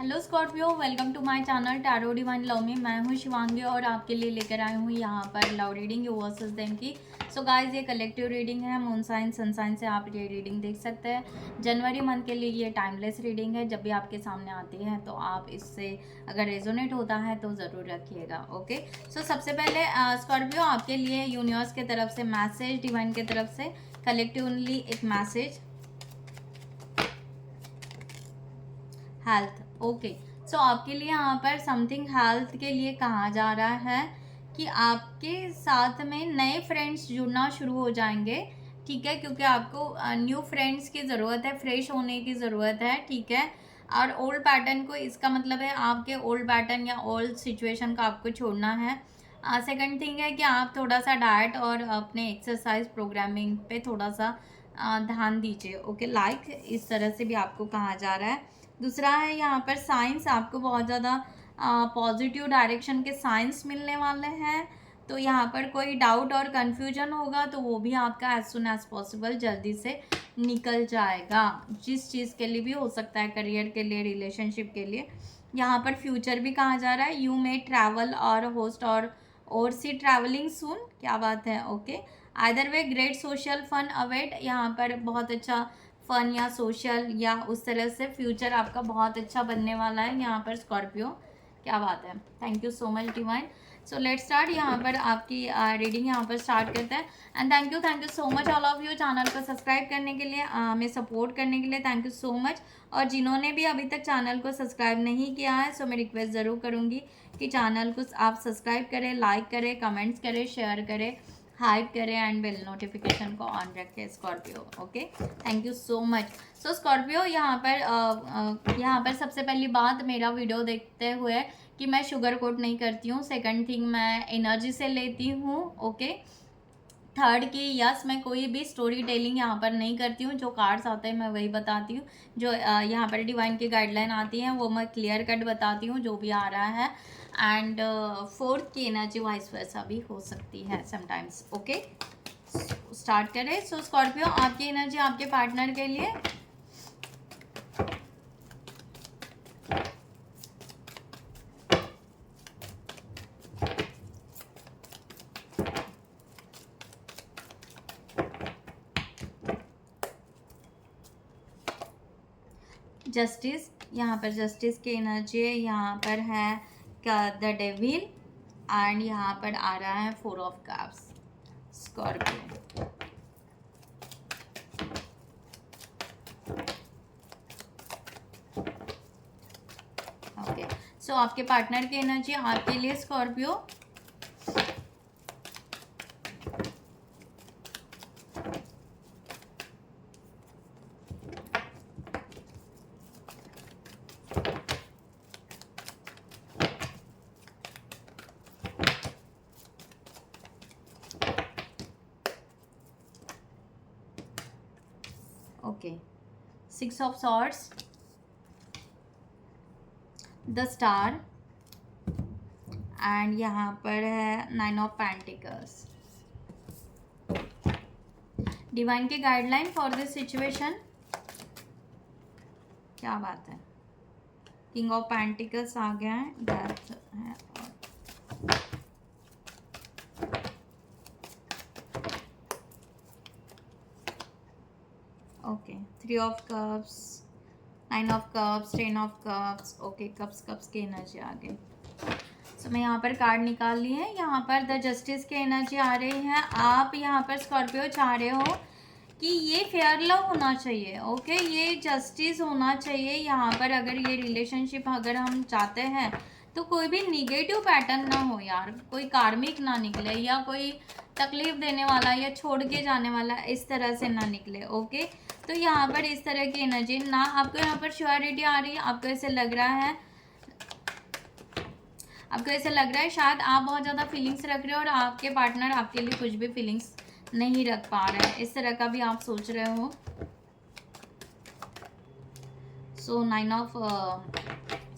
Hello Scorpio, welcome to my channel tarot divine love में। मैं हूँ शिवांगी और आपके लिए लेकर आई हूँ यहाँ पर लव रीडिंग वर्सेस देम की। सो गाइस, ये कलेक्टिव रीडिंग है। मून साइन सन साइन से आप ये रीडिंग देख सकते हैं। जनवरी मंथ के लिए ये टाइमलेस रीडिंग है। जब भी आपके सामने आती है तो आप इससे अगर रेजोनेट होता है तो ज़रूर रखिएगा। ओके, सो सबसे पहले स्कॉर्पियो आपके लिए यूनिवर्स की तरफ से मैसेज, डिवाइन की तरफ से कलेक्टिवली एक मैसेज। Health, okay. सो आपके लिए यहाँ पर समथिंग हेल्थ के लिए कहा जा रहा है कि आपके साथ में नए फ्रेंड्स जुड़ना शुरू हो जाएंगे, ठीक है, क्योंकि आपको न्यू फ्रेंड्स की ज़रूरत है, फ्रेश होने की ज़रूरत है, ठीक है। और ओल्ड पैटर्न को, इसका मतलब है आपके ओल्ड पैटर्न या ओल्ड सिचुएशन का आपको छोड़ना है। सेकंड थिंग है कि आप थोड़ा सा डाइट और अपने एक्सरसाइज प्रोग्रामिंग पे थोड़ा सा ध्यान दीजिए। ओके, लाइक इस तरह से भी आपको कहा जा रहा है। दूसरा है यहाँ पर साइंस, आपको बहुत ज़्यादा पॉजिटिव डायरेक्शन के साइंस मिलने वाले हैं। तो यहाँ पर कोई डाउट और कन्फ्यूजन होगा तो वो भी आपका एज सुन एज पॉसिबल जल्दी से निकल जाएगा। जिस चीज़ के लिए भी हो सकता है, करियर के लिए, रिलेशनशिप के लिए। यहाँ पर फ्यूचर भी कहा जा रहा है। You may travel or host or see travelling soon, क्या बात है। Okay, either way great social fun await, यहाँ पर बहुत अच्छा फन या सोशल या उस तरह से फ्यूचर आपका बहुत अच्छा बनने वाला है यहाँ पर स्कॉर्पियो, क्या बात है। Thank you so much divine. So let start, यहाँ पर आपकी रीडिंग यहाँ पर स्टार्ट करते हैं। And thank you so much all of you channel को सब्सक्राइब करने के लिए, हमें सपोर्ट करने के लिए। Thank you so much. और जिन्होंने भी अभी तक चैनल को सब्सक्राइब नहीं किया है, सो मैं रिक्वेस्ट ज़रूर करूँगी कि चैनल को आप सब्सक्राइब करें, लाइक करें, कमेंट्स करें, शेयर करें, हाइप करें एंड बेल नोटिफिकेशन को ऑन रखें Scorpio. Okay, thank you so much. So Scorpio, यहाँ पर सबसे पहली बात, मेरा वीडियो देखते हुए कि मैं शुगर कोट नहीं करती हूँ। सेकंड थिंग, मैं एनर्जी से लेती हूँ। ओके, थर्ड की यस, मैं कोई भी स्टोरी टेलिंग यहाँ पर नहीं करती हूँ। जो कार्ड्स आते हैं मैं वही बताती हूँ। जो यहाँ पर डिवाइन की गाइडलाइन आती है वो मैं क्लियर कट बताती हूँ, जो भी आ रहा है। एंड फोर्थ की एनर्जी वाइस वर्सा भी हो सकती है समटाइम्स। ओके, स्टार्ट करें। सो स्कॉर्पियो, आपकी एनर्जी आपके पार्टनर के लिए। जस्टिस, यहाँ पर जस्टिस की एनर्जी है। यहाँ पर है द डेविल एंड यहाँ पर आ रहा है 4 ऑफ कप्स स्कॉर्पियो। ओके, सो आपके पार्टनर की एनर्जी आपके लिए Scorpio. Okay, 6 of swords, the star and यहाँ पर है 9 ऑफ पेंटिकल्स। डिवाइन की गाइडलाइन फॉर दिस सिचुएशन, क्या बात है। किंग ऑफ पेंटिकल्स आ गया है, डेथ है। Okay, 3 of cups, 9 of cups, 10 of cups. Okay, cups की एनर्जी आ गई। सो मैं यहाँ पर कार्ड निकाल ली है। यहाँ पर द जस्टिस की एनर्जी आ रही है। आप यहाँ पर स्कॉर्पियो चाह रहे हो कि ये फेयर लव होना चाहिए। ओके, ये जस्टिस होना चाहिए यहाँ पर। अगर ये रिलेशनशिप अगर हम चाहते हैं तो कोई भी निगेटिव पैटर्न ना हो यार, कोई कार्मिक ना निकले या कोई तकलीफ देने वाला या छोड़ के जाने वाला इस तरह से ना निकले। ओके, तो यहाँ पर इस तरह की एनर्जी ना, आपको यहाँ पर श्योरिटी आ रही है। आपको ऐसे लग रहा है शायद आप बहुत ज़्यादा फीलिंग्स रख रहे हो और आपके पार्टनर आपके लिए कुछ भी फीलिंग्स नहीं रख पा रहे हैं, इस तरह का भी आप सोच रहे हो। सो 9 ऑफ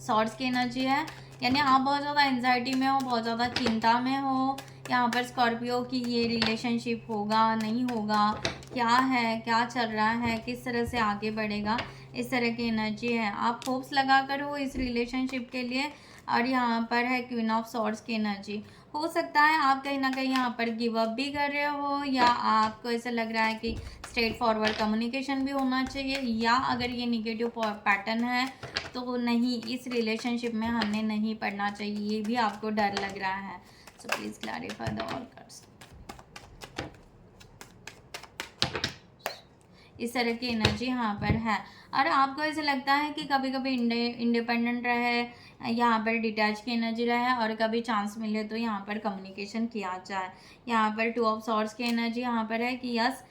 सॉर्ड्स की एनर्जी है, यानी आप बहुत ज़्यादा एंजाइटी में हो, बहुत ज़्यादा चिंता में हो यहाँ पर स्कॉर्पियो कि ये रिलेशनशिप होगा नहीं होगा, क्या है, क्या चल रहा है, किस तरह से आगे बढ़ेगा। इस तरह की एनर्जी है। आप होप्स लगा कर हो इस रिलेशनशिप के लिए। और यहाँ पर है क्वीन ऑफ सॉर्ड्स की एनर्जी। हो सकता है आप कहीं ना कहीं यहाँ पर गिव अप भी कर रहे हो, या आपको ऐसा लग रहा है कि स्ट्रेट फॉरवर्ड कम्युनिकेशन भी होना चाहिए, या अगर ये निगेटिव पैटर्न है तो नहीं, इस रिलेशनशिप में हमें नहीं पढ़ना चाहिए, ये भी आपको डर लग रहा है। So please clarify the all cards. इस तरह की एनर्जी यहाँ पर है। और आपको ऐसा लगता है कि कभी कभी इंडिपेंडेंट रहे, यहाँ पर डिटैच की एनर्जी रहे, और कभी चांस मिले तो यहाँ पर कम्युनिकेशन किया जाए। यहाँ पर 2 ऑफ सॉर्ड्स की एनर्जी यहाँ पर है कि यस,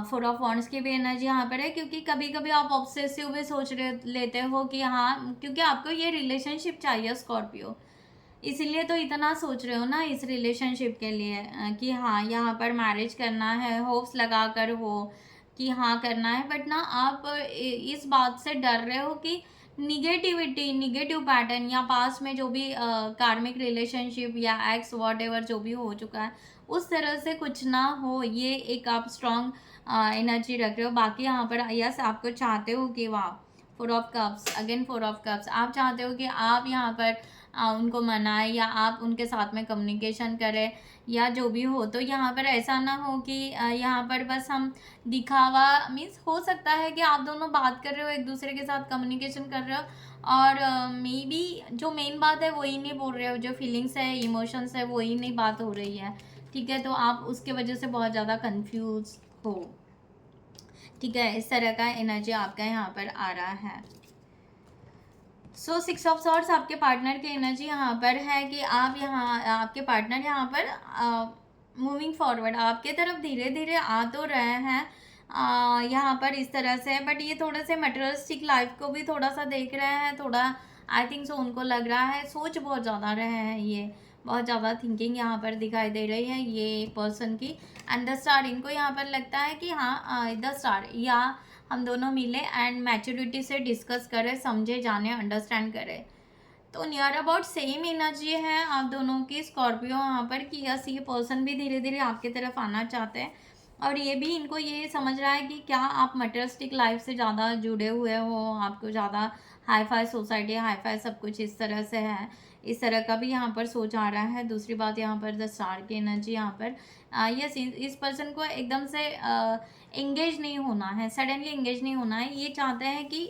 4 ऑफ वॉन्ड्स की भी एनर्जी यहाँ पर है, क्योंकि कभी कभी आप ऑब्सेसिव भी सोच लेते हो कि हाँ, क्योंकि आपको ये रिलेशनशिप चाहिए स्कॉर्पियो, इसीलिए तो इतना सोच रहे हो ना इस रिलेशनशिप के लिए कि हाँ यहाँ पर मैरिज करना है, होप्स लगा कर हो कि हाँ करना है। बट ना आप इस बात से डर रहे हो कि निगेटिव पैटर्न या पास्ट में जो भी कार्मिक रिलेशनशिप या एक्स वॉट एवर जो भी हो चुका है, उस तरह से कुछ ना हो, ये एक आप स्ट्रॉन्ग एनर्जी रख रहे हो। बाकी यहाँ पर यस, आपको चाहते हो कि वाह, 4 of cups, again 4 of cups, आप चाहते हो कि आप यहाँ पर उनको मनाएं, या आप उनके साथ में कम्युनिकेशन करें, या जो भी हो। तो यहाँ पर ऐसा ना हो कि यहाँ पर बस हम दिखावा, मीन्स हो सकता है कि आप दोनों बात कर रहे हो, एक दूसरे के साथ कम्युनिकेशन कर रहे हो, और मे बी जो मेन बात है वही नहीं बोल रहे हो, जो फीलिंग्स है, इमोशंस है, वही नहीं बात हो रही है। ठीक है, तो आप उसके वजह से बहुत ज़्यादा कंफ्यूज हो। ठीक है, इस तरह का एनर्जी आपका यहाँ पर आ रहा है। सो 6 ऑफ सॉर्ड्स आपके पार्टनर की एनर्जी यहाँ पर है कि आप यहाँ, आपके पार्टनर यहाँ पर मूविंग फॉरवर्ड आपके तरफ धीरे धीरे आ तो रहे हैं यहाँ पर इस तरह से, बट ये थोड़े से मटेरियलिस्टिक लाइफ को भी थोड़ा सा देख रहे हैं, थोड़ा आई थिंक सो उनको लग रहा है, सोच बहुत ज़्यादा रहे हैं, ये बहुत ज़्यादा थिंकिंग यहाँ पर दिखाई दे रही है ये पर्सन की। एंड द स्टार, इनको यहाँ पर लगता है कि हाँ द स्टार, या हम दोनों मिले एंड मैच्योरिटी से डिस्कस करें, समझे, जाने, अंडरस्टैंड करें। तो नियर अबाउट सेम एनर्जी है आप दोनों की स्कॉर्पियो यहाँ पर कि यस, ये पर्सन भी धीरे धीरे आपके तरफ आना चाहते हैं, और ये भी इनको ये समझ रहा है कि क्या आप मटेरियलिस्टिक लाइफ से ज़्यादा जुड़े हुए हो, आपको ज़्यादा hi fi society, hi fi सब कुछ इस तरह से है, इस तरह का भी यहाँ पर सोच आ रहा है। दूसरी बात यहाँ पर द स्टार की एनर्जी यहाँ पर यस, इस पर्सन को एकदम से एंगेज नहीं होना है, सडनली एंगेज नहीं होना है, ये चाहते हैं कि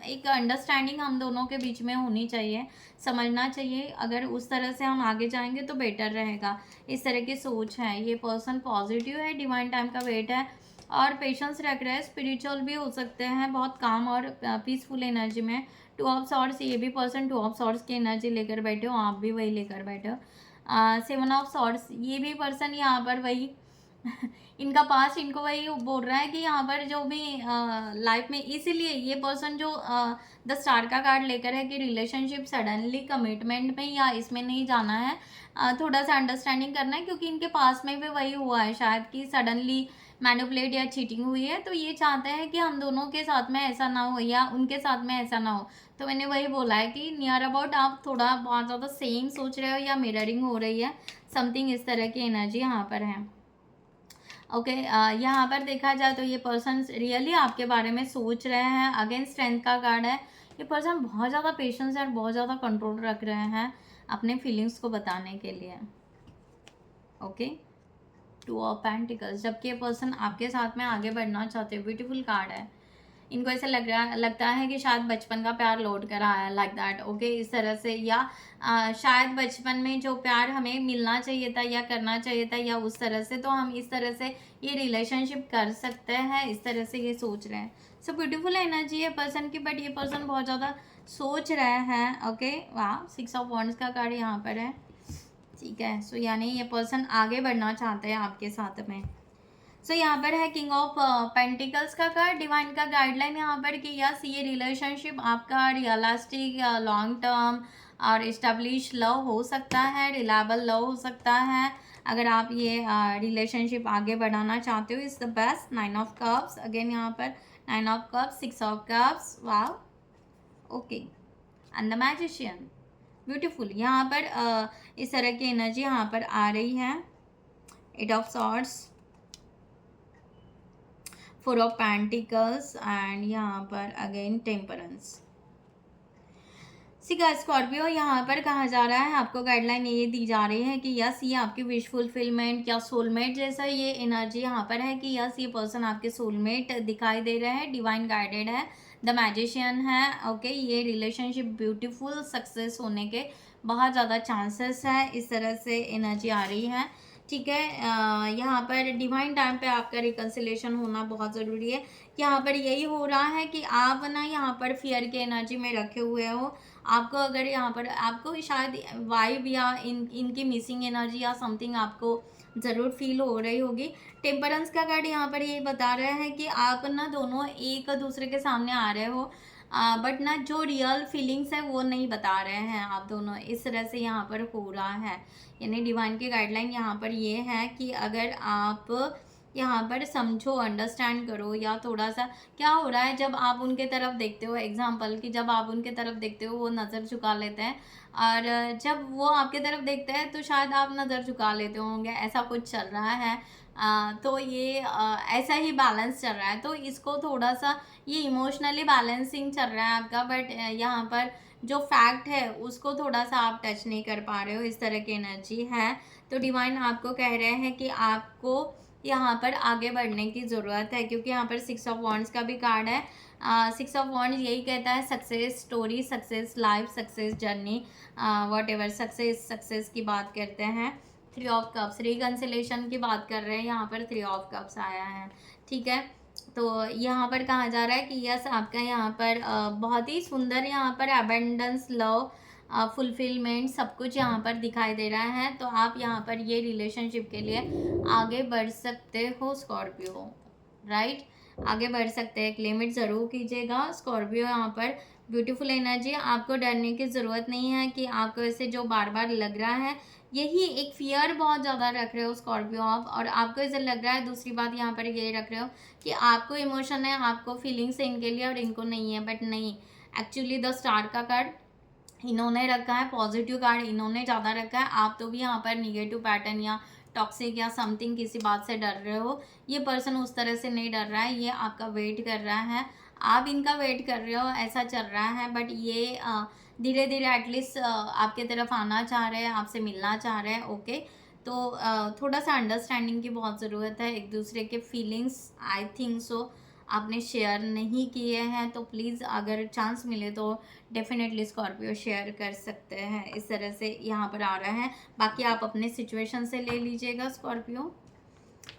एक अंडरस्टैंडिंग हम दोनों के बीच में होनी चाहिए, समझना चाहिए, अगर उस तरह से हम आगे जाएंगे तो बेटर रहेगा, इस तरह की सोच है। ये पर्सन पॉजिटिव है, डिवाइन टाइम का वेट है, और पेशेंस रख रहे हैं, स्पिरिचुअल भी हो सकते हैं, बहुत काम और पीसफुल एनर्जी में। 2 ऑफ सॉर्ड्स, ये भी पर्सन 2 ऑफ सॉर्ड्स की एनर्जी लेकर बैठे हो, आप भी वही लेकर बैठे हो। 7 ऑफ सॉर्ड्स, ये भी पर्सन यहाँ पर वही इनका पास इनको वही बोल रहा है कि यहाँ पर जो भी लाइफ में, इसीलिए ये पर्सन जो द स्टार का कार्ड लेकर है कि रिलेशनशिप सडनली कमिटमेंट में या इसमें नहीं जाना है, थोड़ा सा अंडरस्टैंडिंग करना है, क्योंकि इनके पास में भी वही हुआ है शायद कि सडनली मैनिपुलेट या चीटिंग हुई है, तो ये चाहते हैं कि हम दोनों के साथ में ऐसा ना हो या उनके साथ में ऐसा ना हो। तो मैंने वही बोला है कि नियर अबाउट आप थोड़ा बहुत ज़्यादा सेम सोच रहे हो या मिररिंग हो रही है, समथिंग इस तरह की एनर्जी यहाँ पर है। ओके, यहाँ पर देखा जाए तो ये पर्सन रियली आपके बारे में सोच रहे हैं। अगेन स्ट्रेंथ का कार्ड है, ये पर्सन बहुत ज़्यादा पेशेंस और बहुत ज़्यादा कंट्रोल रख रहे हैं अपने फीलिंग्स को बताने के लिए। ओके, 2 ऑफ पेंटिकल्स, जबकि ये पर्सन आपके साथ में आगे बढ़ना चाहते हैं, ब्यूटीफुल कार्ड है। इनको ऐसा लगता है कि शायद बचपन का प्यार लौट कर आया, लाइक दैट। ओके, इस तरह से, या शायद बचपन में जो प्यार हमें मिलना चाहिए था या करना चाहिए था, या उस तरह से, तो हम इस तरह से ये रिलेशनशिप कर सकते हैं, इस तरह से ये सोच रहे हैं। सो ब्यूटीफुल एनर्जी है पर्सन की, बट ये पर्सन बहुत ज़्यादा सोच रहे हैं। ओके, वाह, 6 ऑफ वॉन्ड्स का कार्ड यहाँ पर है। ठीक है, सो यानी ये पर्सन आगे बढ़ना चाहते हैं आपके साथ में। सो यहाँ पर है किंग ऑफ पेंटिकल्स का कार्ड, डिवाइन का गाइडलाइन यहाँ पर कि यस, ये रिलेशनशिप आपका रियलिस्टिक, लॉन्ग टर्म और इस्टेब्लिश लव हो सकता है, रिलायबल लव हो सकता है। अगर आप ये रिलेशनशिप आगे बढ़ाना चाहते हो, is the best. 9 of cups, again यहाँ पर 9 of cups, 6 of cups, wow, okay, and the magician, beautiful. यहाँ पर इस तरह की एनर्जी यहाँ पर आ रही है। 8 of swords, 4 of pentacles and यहाँ पर अगेन टेम्परेंस। सिका स्कॉर्पियो यहाँ पर कहा जा रहा है, आपको गाइडलाइन ये दी जा रही है कि यस ये आपकी विश फुलफिलमेंट या सोलमेट जैसा ये एनर्जी यहाँ पर है कि यस ये पर्सन आपके सोलमेट दिखाई दे रहे हैं, डिवाइन गाइडेड है, द मैजिशियन है। ओके, ये रिलेशनशिप ब्यूटीफुल सक्सेस होने के बहुत ज़्यादा चांसेस है, इस तरह से एनर्जी आ रही है। ठीक है, यहाँ पर डिवाइन टाइम पे आपका रिकन्सिलेशन होना बहुत ज़रूरी है। यहाँ पर यही हो रहा है कि आप ना यहाँ पर फियर के एनर्जी में रखे हुए हो, आपको अगर यहाँ पर आपको शायद वाइब या इनकी मिसिंग एनर्जी या समथिंग आपको ज़रूर फील हो रही होगी। टेम्परेंस का कार्ड यहाँ पर ये बता रहा है कि आप ना दोनों एक दूसरे के सामने आ रहे हो, बट ना जो रियल फीलिंग्स है वो नहीं बता रहे हैं आप दोनों, इस तरह से यहाँ पर हो रहा है। यानी डिवाइन की गाइडलाइन यहाँ पर ये है कि अगर आप यहाँ पर समझो, अंडरस्टैंड करो, या थोड़ा सा क्या हो रहा है जब आप उनके तरफ देखते हो, एग्जाम्पल कि जब आप उनके तरफ देखते हो वो नज़र झुका लेते हैं, और जब वो आपके तरफ देखते हैं तो शायद आप नज़र झुका लेते होंगे, ऐसा कुछ चल रहा है। तो ये ऐसा ही बैलेंस चल रहा है, तो इसको थोड़ा सा ये इमोशनली बैलेंसिंग चल रहा है आपका, बट यहाँ पर जो फैक्ट है उसको थोड़ा सा आप टच नहीं कर पा रहे हो, इस तरह की एनर्जी है। तो डिवाइन आपको कह रहे हैं कि आपको यहाँ पर आगे बढ़ने की ज़रूरत है, क्योंकि यहाँ पर 6 ऑफ वॉन्ड्स का भी कार्ड है। 6 ऑफ वॉन्ड्स यही कहता है success story, success life, success journey, what ever success की बात करते हैं। 3 ऑफ कप्स रिकन्सिलेशन की बात कर रहे हैं, यहाँ पर 3 ऑफ कप्स आया है। ठीक है, तो यहाँ पर कहा जा रहा है कि यस आपका यहाँ पर बहुत ही सुंदर यहाँ पर अबेंडेंस, लव, फुलफिलमेंट सब कुछ यहाँ पर दिखाई दे रहा है। तो आप यहाँ पर ये रिलेशनशिप के लिए आगे बढ़ सकते हो स्कॉर्पियो, राइट, आगे बढ़ सकते हैं। लिमिट ज़रूर कीजिएगा स्कॉर्पियो, यहाँ पर ब्यूटीफुल एनर्जी, आपको डरने की ज़रूरत नहीं है कि आपको ऐसे जो बार बार लग रहा है, यही एक फियर बहुत ज़्यादा रख रहे हो स्कॉर्पियो आप, और आपको ऐसे लग रहा है। दूसरी बात यहाँ पर ये रख रहे हो कि आपको इमोशन है, आपको फीलिंग्स है इनके लिए और इनको नहीं है, बट नहीं, एक्चुअली द स्टार का कार्ड इन्होंने रखा है, पॉजिटिव कार्ड इन्होंने ज़्यादा रखा है। आप तो भी यहाँ पर निगेटिव पैटर्न या टॉक्सिक या समथिंग किसी बात से डर रहे हो, ये पर्सन उस तरह से नहीं डर रहा है, ये आपका वेट कर रहा है, आप इनका वेट कर रहे हो, ऐसा चल रहा है। बट ये धीरे धीरे एटलीस्ट आपके तरफ आना चाह रहे हैं, आपसे मिलना चाह रहे हैं। ओके, तो थोड़ा सा अंडरस्टैंडिंग की बहुत ज़रूरत है, एक दूसरे के फीलिंग्स आई थिंक सो आपने शेयर नहीं किए हैं, तो प्लीज़ अगर चांस मिले तो डेफिनेटली स्कॉर्पियो शेयर कर सकते हैं, इस तरह से यहाँ पर आ रहा है। बाकी आप अपने सिचुएशन से ले लीजिएगा स्कॉर्पियो।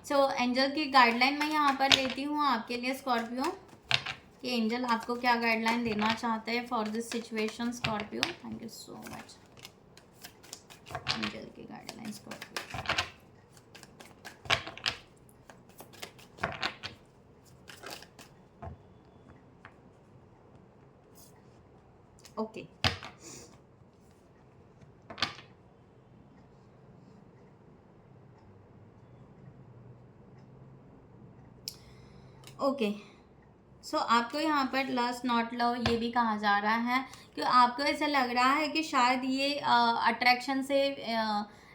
सो एंजल की गाइडलाइन मैं यहाँ पर लेती हूँ आपके लिए स्कॉर्पियो, कि एंजल आपको क्या गाइडलाइन देना चाहते हैं for this situation Scorpio. Thank you so much. Angel की गाइडलाइन स्कॉर्पियो। ओके, ओके, सो आपको यहाँ पर लस्ट नॉट लव ये भी कहा जा रहा है कि आपको ऐसा लग रहा है कि शायद ये अट्रैक्शन से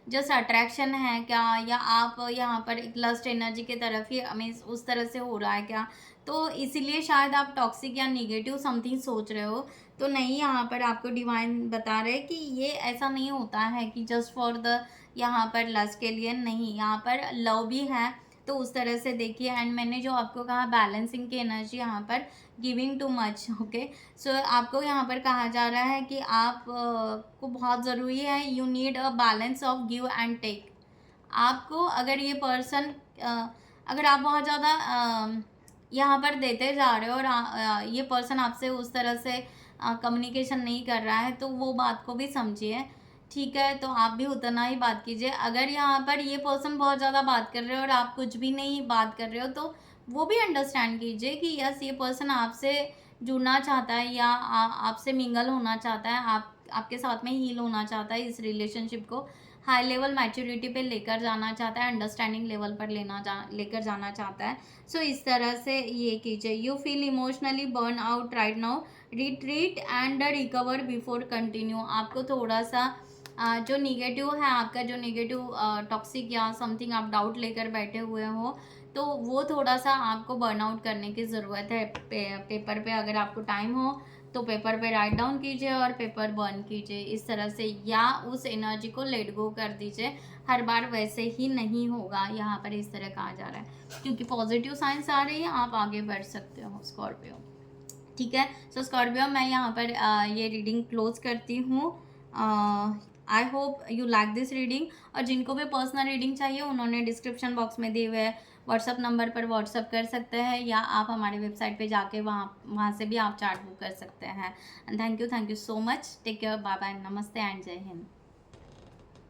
जस्ट अट्रैक्शन है क्या, या आप यहाँ पर एक लस्ट एनर्जी की तरफ ही मीन्स उस तरह से हो रहा है क्या, तो इसीलिए शायद आप टॉक्सिक या निगेटिव समथिंग सोच रहे हो। तो नहीं, यहाँ पर आपको डिवाइन बता रहे हैं कि ये ऐसा नहीं होता है कि जस्ट फॉर द यहाँ पर लस्ट के लिए नहीं, यहाँ पर लव भी है, तो उस तरह से देखिए। एंड मैंने जो आपको कहा बैलेंसिंग की एनर्जी यहाँ पर गिविंग टू मच। ओके, सो आपको यहाँ पर कहा जा रहा है कि आप को बहुत ज़रूरी है, you need a balance of give and take. आपको अगर ये पर्सन अगर आप बहुत ज़्यादा यहाँ पर देते जा रहे हो और ये पर्सन आपसे उस तरह से कम्युनिकेशन नहीं कर रहा है, तो वो बात को भी समझिए। ठीक है, तो आप भी उतना ही बात कीजिए। अगर यहाँ पर ये पर्सन बहुत ज़्यादा बात कर रहे हो और आप कुछ भी नहीं बात कर रहे हो, तो वो भी अंडरस्टैंड कीजिए कि यस ये पर्सन आपसे जुड़ना चाहता है या आपसे मिंगल होना चाहता है, आपके साथ में हील होना चाहता है, इस रिलेशनशिप को हाई लेवल मैच्योरिटी पे लेकर जाना चाहता है, अंडरस्टैंडिंग लेवल पर लेकर जाना चाहता है। सो इस तरह से ये कीजिए। You feel emotionally burn out right now, retreat and recover before continue. आपको थोड़ा सा जो निगेटिव है, आपका जो निगेटिव टॉक्सिक या समथिंग आप डाउट लेकर बैठे हुए हो, तो वो थोड़ा सा आपको बर्नआउट करने की ज़रूरत है। पेपर पे अगर आपको टाइम हो तो पेपर पे राइट डाउन कीजिए और पेपर बर्न कीजिए इस तरह से, या उस एनर्जी को लेट गो कर दीजिए। हर बार वैसे ही नहीं होगा, यहाँ पर इस तरह कहा जा रहा है, क्योंकि पॉजिटिव साइंस आ रही है, आप आगे बढ़ सकते हो स्कॉर्पियो। ठीक है, सो स्कॉर्पियो मैं यहाँ पर ये रीडिंग क्लोज करती हूँ। I hope you like this reading. और जिनको भी पर्सनल रीडिंग चाहिए उन्होंने डिस्क्रिप्शन बॉक्स में दिए हुए व्हाट्सअप नंबर पर व्हाट्सअप कर सकते हैं, या आप हमारे वेबसाइट पे जाके वहाँ से भी आप चार्ट बुक कर सकते हैं। And thank you so much. Take care, bye bye, नमस्ते एंड जय हिंद।